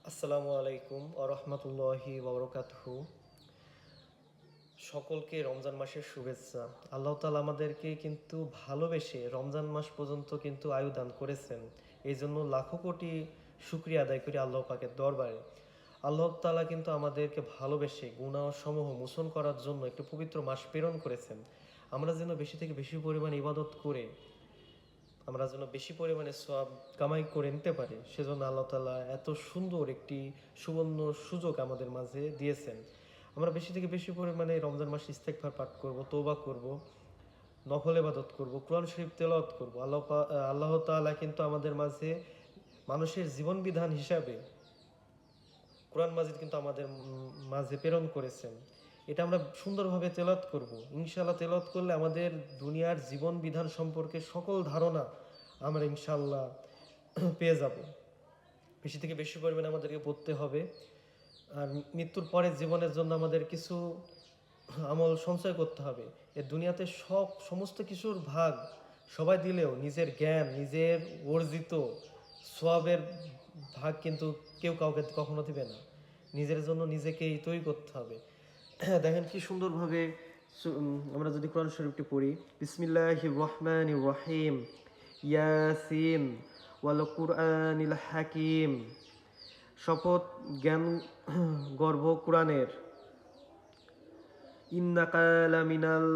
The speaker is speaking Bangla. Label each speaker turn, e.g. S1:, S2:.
S1: আসসালামু আলাইকুম আরহামতুল্লাহি ওবরকাতুহু। সকলকে রমজান মাসের শুভেচ্ছা। আল্লাহ তাআলা আমাদেরকে কিন্তু ভালোবেসে রমজান মাস পর্যন্ত কিন্তু আয়ু দান করেছেন। এই জন্য লাখো কোটি শুকরিয়া আদায় করি আল্লাহ পাকের দরবারে। আল্লাহ তাআলা কিন্তু আমাদেরকে ভালোবেসে গুনাহ সমূহ মোচন করার জন্য একটি পবিত্র মাস প্রেরণ করেছেন। আমরা যেন বেশি থেকে বেশি পরিমাণে ইবাদত করে আমরা যেন বেশি পরিমাণে সওয়াব কামাই করে নিতে পারি, সেজন্য আল্লাহ তাআলা এত সুন্দর একটি সুবর্ণ সুযোগ আমাদের মাঝে দিয়েছেন। আমরা বেশি থেকে বেশি পরিমাণে রমজান মাসে ইস্তেগফার পাঠ করব, তওবা করব, নফল ইবাদত করব, কোরআন শরীফ তেলাওয়াত করব। আল্লাহ তাআলা কিন্তু আমাদের মাঝে মানুষের জীবন বিধান হিসাবে কোরআন মাজিদ কিন্তু আমাদের মাঝে প্রেরণ করেছেন। এটা আমরা সুন্দরভাবে তেলাওয়াত করব। ইনশাআল্লাহ তেলাওয়াত করলে আমাদের দুনিয়ার জীবন বিধান সম্পর্কে সকল ধারণা আমরা ইনশাআল্লাহ পেয়ে যাব। বেশি থেকে বেশি পরিমাণে আমাদেরকে পড়তে হবে। আর মৃত্যুর পরের জীবনের জন্য আমাদের কিছু আমল সঞ্চয় করতে হবে। এ দুনিয়াতে সমস্ত কিছুর ভাগ সবাই দিলেও নিজের জ্ঞান, নিজের অর্জিত সওয়াবের ভাগ কিন্তু কেউ কাউকে কখনো দিবে না। নিজের জন্য নিজেকেই তৈরি করতে হবে। দেখেন কি সুন্দরভাবে আমরা যদি কোরআন শরীফটি পড়ি, বিসমিল্লাহির রহমানির রহিম, ইয়াসিন ওয়াল কুরআনিল হাকিম। শপথ জ্ঞান গর্ভ কোরআনের। ইন্নাকা লামিনাল